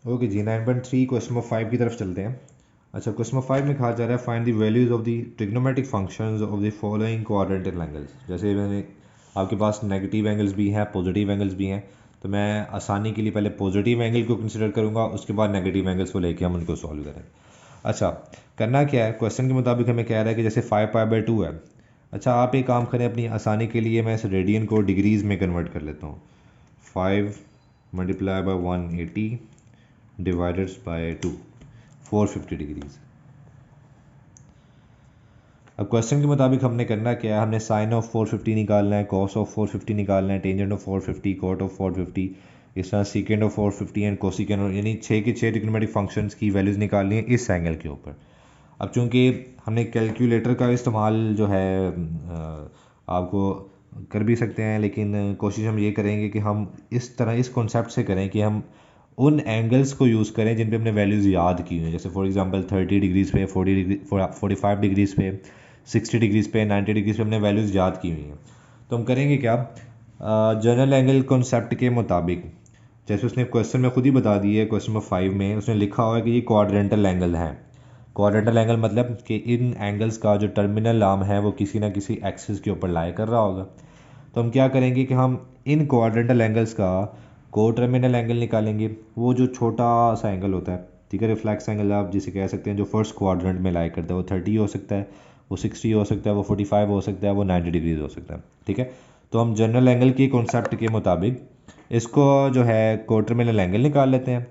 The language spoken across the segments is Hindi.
ओके जी, 9.3 क्वेश्चन नंबर 5 की तरफ चलते हैं। अच्छा, क्वेश्चन नंबर 5 में कहा जा रहा है find the values of the trigonometric functions of the following quadrantal angles. जैसे मैंने आपके पास नेगेटिव एंगल्स भी हैं, पॉजिटिव एंगल्स भी हैं, तो मैं आसानी के लिए पहले पॉजिटिव एंगल को कंसिडर करूंगा, उसके बाद नेगेटिव एंगल्स को लेके हम उनको सॉल्व करेंगे। अच्छा, करना क्या है, क्वेश्चन के मुताबिक हमें कह रहा है कि जैसे 5 पाई/2 है। अच्छा, आप एक काम करें, अपनी आसानी के लिए मैं इस रेडियन को डिग्रीज में कन्वर्ट कर लेता हूँ। 5 × 180 डिवाइडेड बाय 2, 450 डिग्रीज। अब क्वेश्चन के मुताबिक हमने करना क्या है, हमने साइन ऑफ 450 निकालना है, कॉस ऑफ 450 निकालना है, टेंजेंट ऑफ 450, कॉट ऑफ 450, इस तरह सीकेंड ऑफ 450 एंड कोसिकेंड, यानी 6 के 6 ट्रिग्नोमेट्रिक फंक्शंस की वैल्यूज़ निकालनी है इस एंगल के ऊपर। अब चूंकि हमने कैलकुलेटर का इस्तेमाल जो है आपको कर भी सकते हैं, लेकिन कोशिश हम ये करेंगे कि हम इस तरह इस कॉन्सेप्ट से करें कि हम उन एंगल्स को यूज़ करें जिन पे हमने वैल्यूज़ याद की हुई हैं। जैसे फॉर एग्जांपल 30 डिग्रीज़ पे, 40 डिग्री, 45 डिग्रीज़ पे, 60 डिग्रीज़ पे, 90 डिग्रीज़ पे हमने वैल्यूज़ याद की हुई हैं। तो हम करेंगे क्या, जनरल एंगल कॉन्सेप्ट के मुताबिक, जैसे उसने क्वेश्चन में खुद ही बता दी है, क्वेश्चन नंबर 5 में उसने लिखा हुआ है कि ये क्वाड्रेंटल एंगल है। क्वाड्रेंटल एंगल मतलब कि इन एंगल्स का जो टर्मिनल आर्म है वो किसी ना किसी एक्सिस के ऊपर लाई कर रहा होगा। तो हम क्या करेंगे कि हम इन क्वाड्रेंटल एंगल्स का को टर्मिनल एंगल निकालेंगे, वो जो छोटा सा एंगल होता है, ठीक है, रिफ्लेक्स एंगल आप जिसे कह सकते हैं, जो फर्स्ट क्वाड्रेंट में लाई करता है, वो 30 हो सकता है, वो 60 हो सकता है, वो 45 हो सकता है, वो 90 डिग्रीज हो सकता है, ठीक है। तो हम जनरल एंगल की कॉन्सेप्ट के मुताबिक इसको जो है को टर्मिनल एंगल निकाल लेते हैं।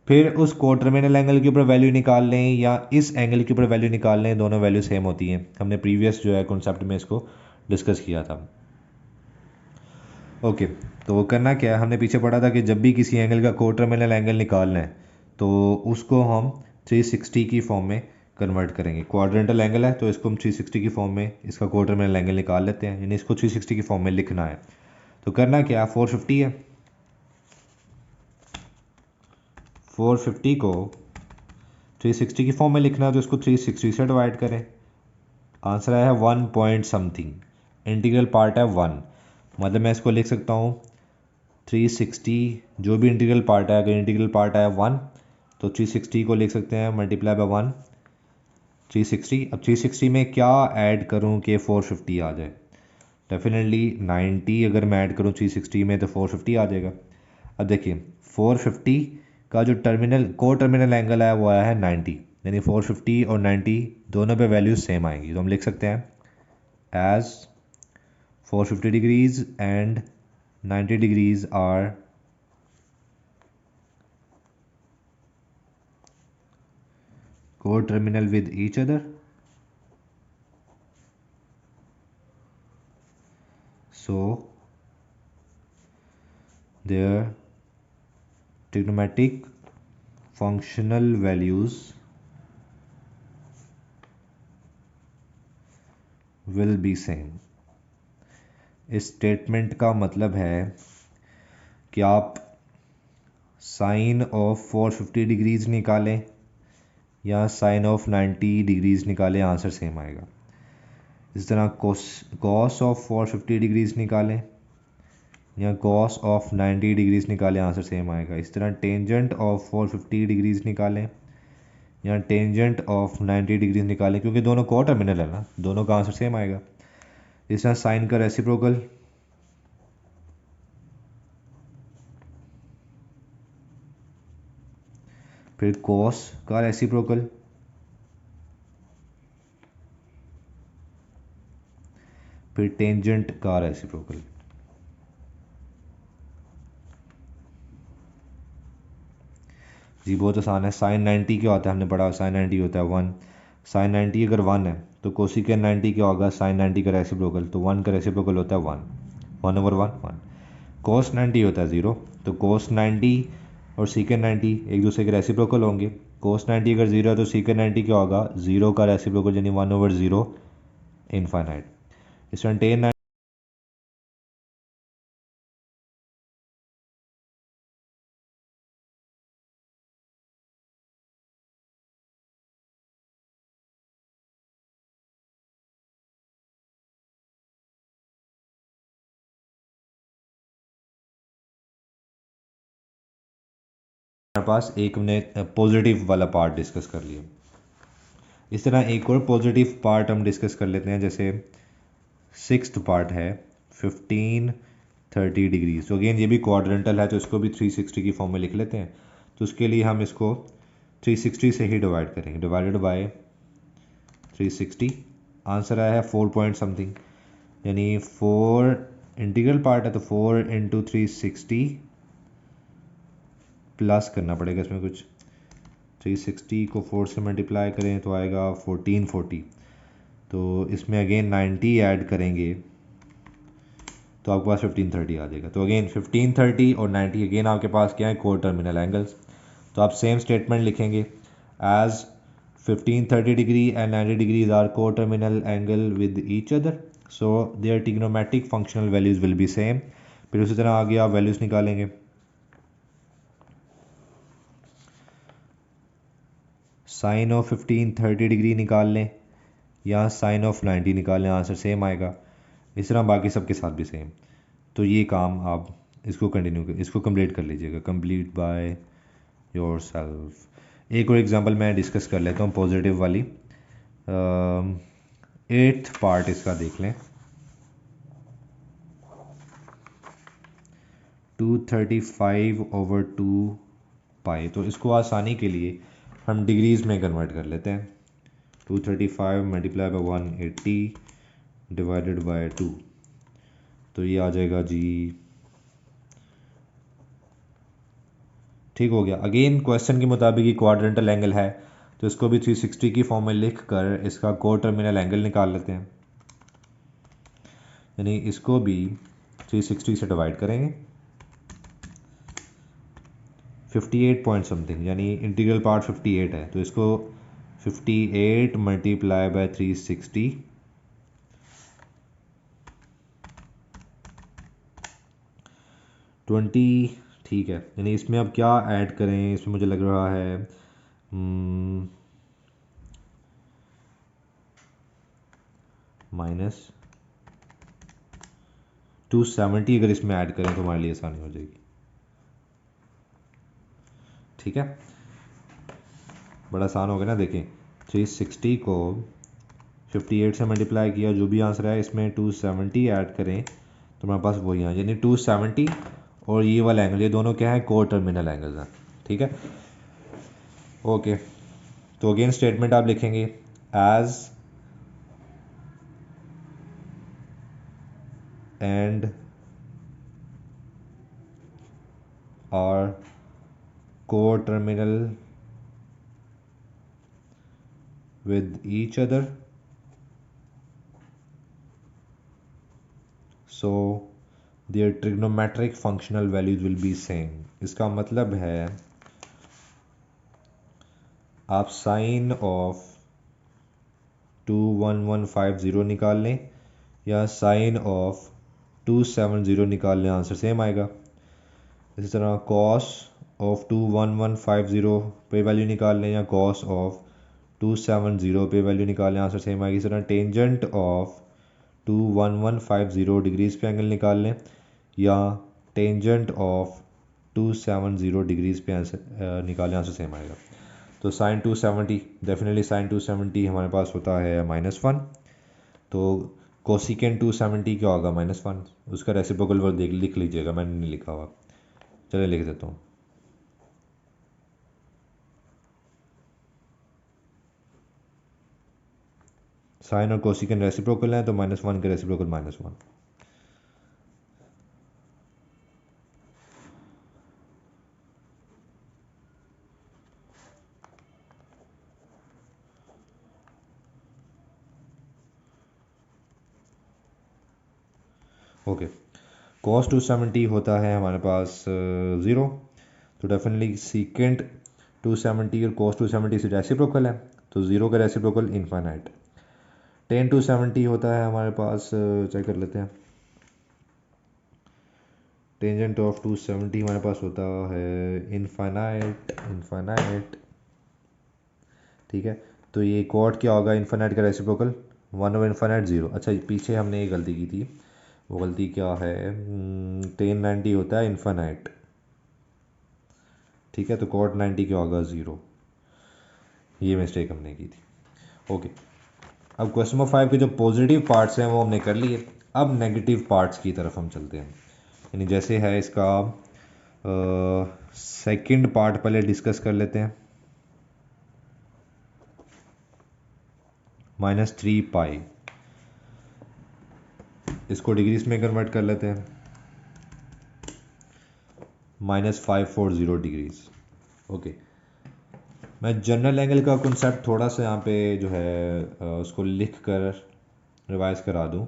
फिर उस को टर्मिनल एंगल के ऊपर वैल्यू निकाल लें या इस एंगल के ऊपर वैल्यू निकाल लें, दोनों वैल्यू सेम होती हैं। हमने प्रीवियस जो है कॉन्सेप्ट में इसको डिस्कस किया था। ओके, तो वो करना क्या है, हमने पीछे पढ़ा था कि जब भी किसी एंगल का को टर्मिनल एंगल निकालना है तो उसको हम 360 की फॉर्म में कन्वर्ट करेंगे। क्वाड्रेंटल एंगल है तो इसको हम 360 की फॉर्म में इसका को टर्मिनल एंगल निकाल लेते हैं, यानी इसको 360 की फॉर्म में लिखना है। तो करना क्या, 450 है, 450 को 360 की फॉर्म में लिखना है, तो इसको 360 से डिवाइड करें। आंसर आया है 1 पॉइंट समथिंग, इंटीग्रल पार्ट है 1, मतलब मैं इसको लिख सकता हूँ 360, जो भी इंटीग्रल पार्ट है, अगर इंटीग्रल पार्ट आया 1 तो 360 को लिख सकते हैं मल्टीप्लाई बाय 1, 360। अब 360 में क्या ऐड करूँ कि 450 आ जाए, डेफिनेटली 90 अगर मैं ऐड करूँ 360 में तो 450 आ जाएगा। अब देखिए 450 का जो टर्मिनल को टर्मिनल एंगल है वो आया है 90, यानी 450 और 90 दोनों पे वैल्यूज सेम आएंगी, तो हम लिख सकते हैं as 450 degrees and 90 degrees are co-terminal with each other, so their trigonometric functional values will be same। इस स्टेटमेंट का मतलब है कि आप साइन ऑफ 450 डिग्रीज निकालें या साइन ऑफ 90 डिग्रीज निकालें, आंसर सेम आएगा। इस तरह कॉस ऑफ 450 डिग्रीज निकालें या कॉस ऑफ 90 डिग्रीज निकालें, आंसर सेम आएगा। इस तरह टेंजेंट ऑफ 450 डिग्रीज निकालें या टेंजेंट ऑफ 90 डिग्रीज निकालें, क्योंकि दोनों को टर्मिनल है ना, दोनों का आंसर सेम आएगा। इस तरह साइन का रेसिप्रोकल, फिर कॉस का रेसिप्रोकल, फिर टेंजेंट का रेसिप्रोकल। जी बहुत आसान है। साइन 90 क्या होता है, हमने पढ़ा साइन 90 होता है 1। साइन 90 अगर 1 है तो कोसिकेन 90 क्या होगा, साइन 90 का रेसिप्रोकल, तो 1 का रेसिप्रोकल होता है 1, 1/1 1। कोस 90 होता है 0, तो कोस 90 और सीकेन 90 एक दूसरे के रेसिप्रोकल होंगे। कोस 90 अगर 0 है तो सीकेन 90 क्या होगा, 0 का रेसिप्रोकल, यानी 1/0 इनफाइनाइट। इस तरह टेन हमारे पास एक ने पॉजिटिव वाला पार्ट डिस्कस कर लिया। इस तरह एक और पॉजिटिव पार्ट हम डिस्कस कर लेते हैं, जैसे सिक्स्थ पार्ट है 1530 डिग्री। तो अगेन ये भी क्वाड्रेंटल है, तो इसको भी 360 की फॉर्म में लिख लेते हैं। तो उसके लिए हम इसको 360 से ही डिवाइड करेंगे, डिवाइडेड बाय 360। आंसर आया है 4 पॉइंट समथिंग, यानी 4 इंटीग्रल पार्ट है तो 4 इंटू 360 प्लस करना पड़ेगा इसमें कुछ। 360 को 4 से मल्टीप्लाई करें तो आएगा 1440। तो इसमें अगेन 90 ऐड करेंगे तो आपके पास 1530 आ जाएगा। तो अगेन 1530 और 90 अगेन आपके पास क्या है, कोर टर्मिनल एंगल्स। तो आप सेम स्टेटमेंट लिखेंगे, as 1530 degree and 90 degrees are coterminal angle with each other, so their trigonometric functional values will be same. फिर उसी तरह आगे आप वैल्यूज निकालेंगे। साइन ऑफ 1530 डिग्री निकाल लें या साइन ऑफ 90 निकाल लें, आंसर सेम आएगा। इस तरह बाकी सबके साथ भी सेम। तो ये काम आप इसको इसको कंप्लीट कर लीजिएगा, कंप्लीट बाय योर सेल्फ। एक और एग्जांपल मैं डिस्कस कर लेता हूँ पॉजिटिव वाली। 8th पार्ट इसका देख लें, 235/2 पाई। तो इसको आसानी के लिए हम डिग्रीज में कन्वर्ट कर लेते हैं। 235 मल्टीप्लाई बाय 180 डिवाइडेड बाय 2, तो ये आ जाएगा जी, ठीक हो गया। अगेन क्वेश्चन के मुताबिक ये क्वाड्रेंटल एंगल है, तो इसको भी 360 की फॉर्म में लिख कर इसका कोर टर्मिनल एंगल निकाल लेते हैं। यानी इसको भी 360 से डिवाइड करेंगे, 58 पॉइंट समथिंग, यानी इंटीग्रल पार्ट 58 है, तो इसको 58 मल्टीप्लाई बाय 360 20, ठीक है। यानी इसमें अब क्या ऐड करें, इसमें मुझे लग रहा है माइनस 270 अगर इसमें ऐड करें तो हमारे लिए आसानी हो जाएगी। ठीक है, बड़ा आसान हो गया ना। देखें 360 को 58 से मल्टीप्लाई किया, जो भी आंसर है इसमें 270 ऐड करें तो हमारे पास वही है, यानी 270 और ये वाला एंगल, ये दोनों क्या है, कोर टर्मिनल एंगल्स हैं। ठीक है, ओके। तो अगेन स्टेटमेंट आप लिखेंगे, as and are coterminal with each other, so their trigonometric functional values will be same। इसका मतलब है आप साइन ऑफ 21150 निकाल लें या साइन ऑफ 270 निकाल लें, आंसर सेम आएगा। इसी तरह कॉस ऑफ 21150 पे वैल्यू निकाल लें या कॉस ऑफ 270 पे वैल्यू निकालें, आंसर सेम आएगी। इस तरह टेंजेंट ऑफ 21150 डिग्रीज पे एंगल निकाल लें या टेंजेंट ऑफ 270 डिग्रीज पे आंसर निकालें, आंसर सेम आएगा। तो साइन 270, डेफिनेटली साइन 270 हमारे पास होता है -1। तो कोसिकेंट 270 क्या होगा, -1। उसका रेसिप्रोकल वर्ड लिख लीजिएगा, मैंने नहीं लिखा हुआ, चलिए लिख देता हूँ। साइन और कोसिकेंट रेसिप्रोकल हैं, तो -1 का रेसिप्रोकल -1। ओके, कॉस 270 होता है हमारे पास 0, तो डेफिनेटली सीकेंट 270 और कॉस 270 से रेसिप्रोकल है, तो 0 का रेसिप्रोकल इनफाइनाइट। टेन 270 होता है हमारे पास, चेक कर लेते हैं। टेंजेंट ऑफ 270 हमारे पास होता है इनफाइनाइट। ठीक है, तो ये कॉट क्या होगा, इनफाइनाइट का रेसिप्रोकल 1/इनफाइनाइट 0। अच्छा, पीछे हमने ये गलती की थी, वो गलती क्या है, 1090 होता है इनफाइनाइट। ठीक है, तो कॉट 90 क्या होगा 0। ये मिस्टेक हमने की थी। ओके, अब क्वेश्चन नंबर 5 के जो पॉजिटिव पार्ट्स हैं वो हमने कर लिए। अब नेगेटिव पार्ट्स की तरफ हम चलते हैं, यानी जैसे है इसका सेकंड पार्ट पहले डिस्कस कर लेते हैं। -3 पाई, इसको डिग्रीज में कन्वर्ट कर लेते हैं। -540 डिग्रीज। ओके, मैं जनरल एंगल का कॉन्सेप्ट थोड़ा सा यहाँ पे जो है उसको लिख कर रिवाइज करा दूँ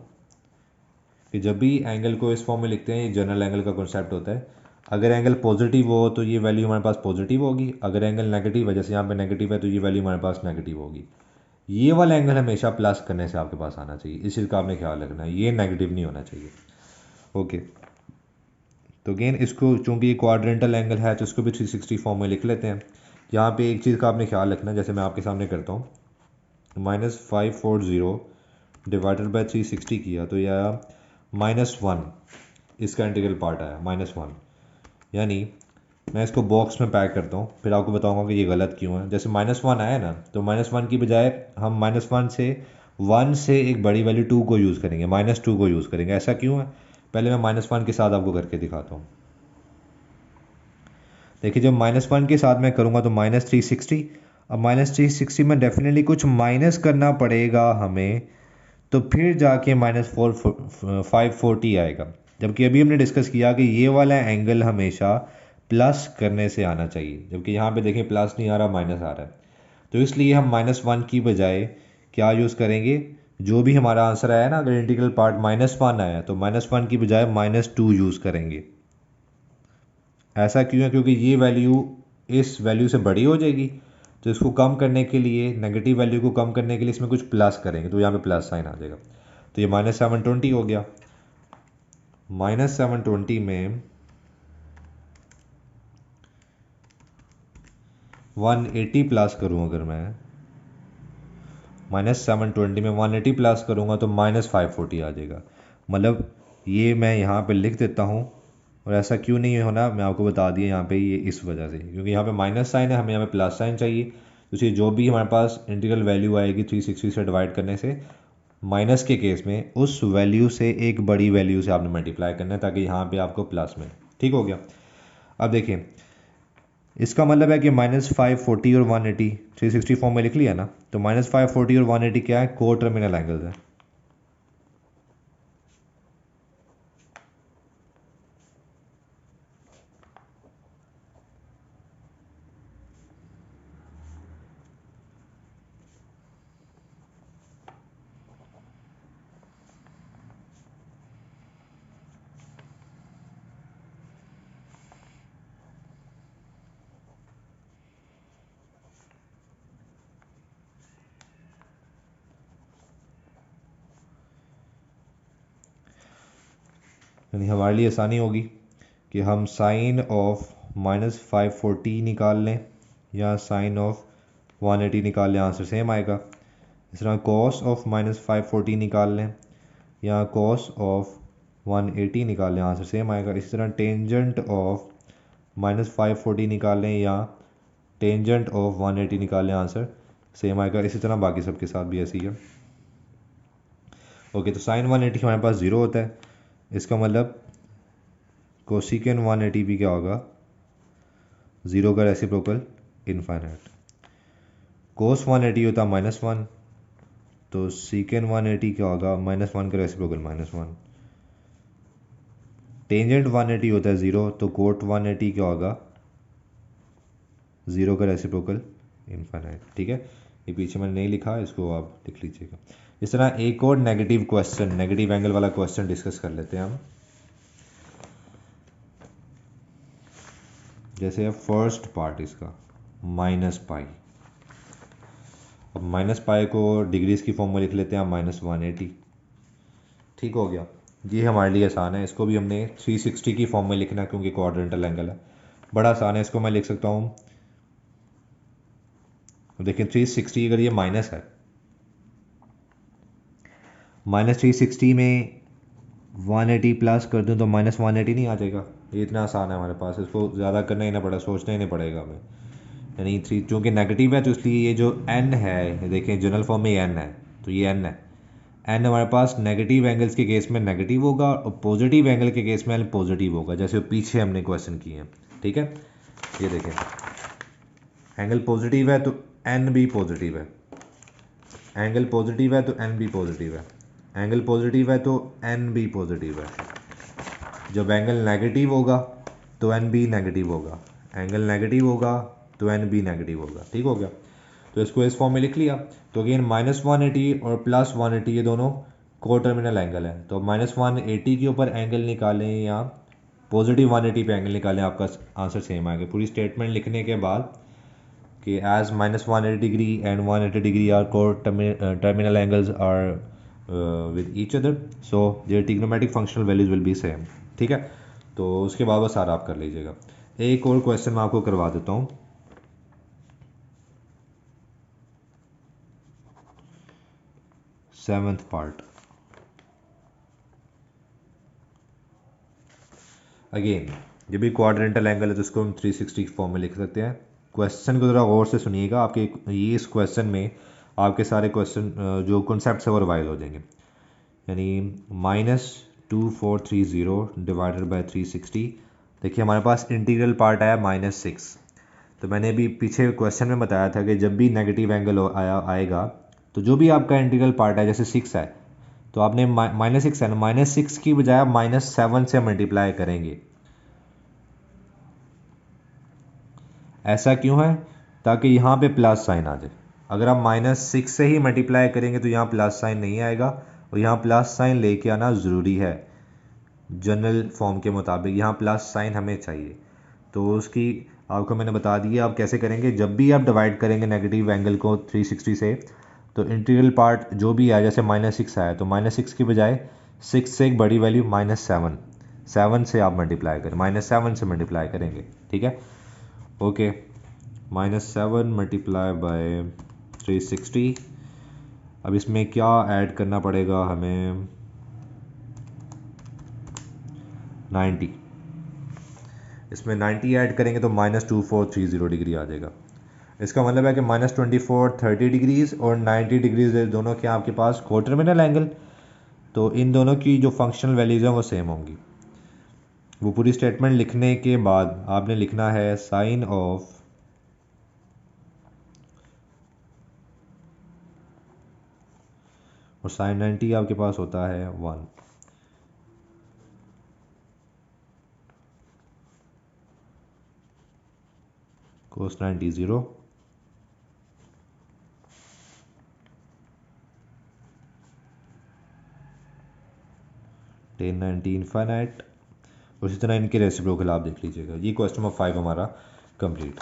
कि जब भी एंगल को इस फॉर्म में लिखते हैं, ये जनरल एंगल का कॉन्सेप्ट होता है। अगर एंगल पॉजिटिव हो तो ये वैल्यू हमारे पास पॉजिटिव होगी, अगर एंगल नेगेटिव है, जैसे यहाँ पे नेगेटिव है, तो ये वैल्यू हमारे पास नेगेटिव होगी। ये वाला एंगल हमेशा प्लस करने से आपके पास आना चाहिए, इस चीज़ का आपने ख्याल रखना है, ये नेगेटिव नहीं होना चाहिए। ओके, तो अगेन इसको चूंकि ये क्वाड्रेंटल एंगल है तो इसको भी 360 फॉर्म में लिख लेते हैं। यहाँ पे एक चीज़ का आपने ख्याल रखना है, जैसे मैं आपके सामने करता हूँ, -540 डिवाइडेड बाई 360 किया तो यह आया -1, इसका इंटीग्रल पार्ट आया -1। यानी मैं इसको बॉक्स में पैक करता हूँ, फिर आपको बताऊंगा कि ये गलत क्यों है। जैसे -1 आया ना, तो -1 की बजाय हम -1 से 1 से एक बड़ी वैल्यू 2 को यूज़ करेंगे, -2 को यूज़ करेंगे। ऐसा क्यों है, पहले मैं -1 के साथ आपको करके दिखाता हूँ। देखिए, जब -1 के साथ मैं करूँगा तो -360। अब -360 में डेफिनेटली कुछ माइनस करना पड़ेगा हमें, तो फिर जाके -540 आएगा। जबकि अभी हमने डिस्कस किया कि ये वाला एंगल हमेशा प्लस करने से आना चाहिए, जबकि यहाँ पे देखें प्लस नहीं आ रहा, माइनस आ रहा है। तो इसलिए हम -1 की बजाय क्या यूज़ करेंगे, जो भी हमारा आंसर आया ना, अगर इंटीग्रल पार्ट -1 आया तो -1 की बजाय -2 यूज़ करेंगे। ऐसा क्यों है, क्योंकि ये वैल्यू इस वैल्यू से बड़ी हो जाएगी, तो इसको कम करने के लिए, नेगेटिव वैल्यू को कम करने के लिए इसमें कुछ प्लस करेंगे, तो यहाँ पे प्लस साइन आ जाएगा। तो ये -720 हो गया। -720 में 180 प्लस करूँ, अगर मैं -720 में 180 प्लस करूँगा तो -540 आ जाएगा। मतलब ये मैं यहाँ पे लिख देता हूँ, और ऐसा क्यों नहीं होना मैं आपको बता दिया यहाँ पे, ये इस वजह से, क्योंकि यहाँ पे माइनस साइन है, हमें यहाँ पे प्लस साइन चाहिए। तो इसलिए जो भी हमारे पास इंटीग्रल वैल्यू आएगी 360 से डिवाइड करने से, माइनस के केस में उस वैल्यू से एक बड़ी वैल्यू से आपने मल्टीप्लाई करना है, ताकि यहाँ पे आपको प्लस में, ठीक हो गया। अब देखिए, इसका मतलब है कि -540 और 180 360 फॉर्म में लिख लिया ना, तो -540 और 180 क्या है, को टर्मिनल एंगल्स है। यानी हमारे लिए आसानी होगी कि हम साइन ऑफ -540 निकाल लें या साइन ऑफ 180 निकाल लें, आंसर सेम आएगा। इस तरह कॉस ऑफ -540 निकाल लें या कॉस ऑफ 180 निकाल लें, आंसर सेम आएगा। इसी तरह टेंजेंट ऑफ -540 निकाल लें या टेंजेंट ऑफ 180 निकाल लें, आंसर सेम आएगा। इसी तरह बाकी सबके साथ भी ऐसी है। ओके, तो साइन 180 हमारे पास 0 होता है, इसका मतलब कोसिकेन 180 भी क्या होगा, 0 का रेसिप्रोकल इनफाइनाइट। कोस 180 होता है -1, तो सीकेन 180 क्या होगा, -1 का रेसिप्रोकल -1। टेंजेंट 180 होता है 0, तो कोट 180 क्या होगा, 0 का रेसिप्रोकल इनफाइनाइट। ठीक है, ये पीछे मैंने नहीं लिखा, इसको आप लिख लीजिएगा। इस तरह एक और नेगेटिव क्वेश्चन, नेगेटिव एंगल वाला क्वेश्चन डिस्कस कर लेते हैं हम। जैसे है फर्स्ट पार्ट इसका -पाई। अब -पाई को डिग्रीज की फॉर्म में लिख लेते हैं हम -180। ठीक हो गया, ये हमारे लिए आसान है। इसको भी हमने 360 की फॉर्म में लिखना है, क्योंकि क्वाड्रेंटल एंगल है, बड़ा आसान है। इसको मैं लिख सकता हूँ, देखिए 360 अगर ये माइनस है, -360 में 180 प्लस कर दूँ तो -180 नहीं आ जाएगा, ये इतना आसान है हमारे पास, इसको ज़्यादा करना ही ना पड़ा, सोचना ही नहीं पड़ेगा हमें। यानी 3 चूँकि नेगेटिव है तो इसलिए ये जो n है, देखें जनरल फॉर्म में n है, तो ये n है। n हमारे पास नेगेटिव एंगल्स के केस में नेगेटिव होगा और पॉजिटिव एंगल के केस में n पॉजिटिव होगा, जैसे पीछे हमने क्वेश्चन किए हैं। ठीक है, ये देखें एंगल पॉजिटिव है तो n भी पॉजिटिव है, एंगल पॉजिटिव है तो n भी पॉजिटिव है, एंगल पॉजिटिव है तो n भी पॉजिटिव है। जब एंगल नेगेटिव होगा तो n भी नेगेटिव होगा, एंगल नेगेटिव होगा तो n भी नेगेटिव होगा। ठीक हो गया, तो इसको इस फॉर्म में लिख लिया। तो अगेन -180 और +180 ये दोनों को टर्मिनल एंगल है, तो -180 के ऊपर एंगल निकालें या पॉजिटिव 180 पे एंगल निकालें, आपका आंसर सेम आएगा। पूरी स्टेटमेंट लिखने के बाद कि as -180 degree and 180 degree are coterminal angles are with each other, so their trigonometric functional values will be same. ठीक है, तो उसके बाद बस सारा आप कर लीजिएगा। एक और क्वेश्चन मैं आपको करवा देता हूँ। सेवंथ पार्ट, अगेन ये भी क्वाड्रेंटल एंगल है तो इसको हम 360 फॉर्म में लिख सकते हैं। क्वेश्चन को ज़रा गौर से सुनिएगा, आपके ये इस क्वेश्चन में आपके सारे क्वेश्चन जो कॉन्सेप्ट है वो रिवाइज हो जाएंगे। यानी -2430 डिवाइडेड बाई 360, देखिए हमारे पास इंटीग्रल पार्ट आया -6। तो मैंने अभी पीछे क्वेश्चन में बताया था कि जब भी नेगेटिव एंगल आएगा तो जो भी आपका इंटीग्रल पार्ट है, जैसे 6 है तो आपने -6 है ना, -6 की बजाय आप -7 से मल्टीप्लाई करेंगे। ऐसा क्यों है? ताकि यहाँ पे प्लस साइन आ जाए। अगर आप -6 से ही मल्टीप्लाई करेंगे तो यहाँ प्लस साइन नहीं आएगा, और यहाँ प्लस साइन लेके आना ज़रूरी है। जनरल फॉर्म के मुताबिक यहाँ प्लस साइन हमें चाहिए, तो उसकी आपको मैंने बता दिया आप कैसे करेंगे। जब भी आप डिवाइड करेंगे नेगेटिव एंगल को 360 से, तो इंटीग्रल पार्ट जो भी आया, जैसे -6 आया तो -6 की बजाय 6 से एक बड़ी वैल्यू -7 से आप मल्टीप्लाई करें, -7 से मल्टीप्लाई करेंगे। ठीक है, ओके, -7 मल्टीप्लाई बाय 360। अब इसमें क्या ऐड करना पड़ेगा हमें? 90। इसमें 90 ऐड करेंगे तो -2430 डिग्री आ जाएगा। इसका मतलब है कि -2430 डिग्रीज और 90 डिग्रीज दोनों क्या आपके पास कोटर्मिनल एंगल, तो इन दोनों की जो फंक्शनल वैल्यूज़ हैं वो सेम होंगी। वो पूरी स्टेटमेंट लिखने के बाद आपने लिखना है साइन ऑफ और साइन 90 आपके पास होता है 1, कोस 90 0, टेन 90 इनफाइनाइट। उसी तरह इनके रेसिप्रोकल आप देख लीजिएगा। ये क्वेश्चन नंबर 5 हमारा कंप्लीट।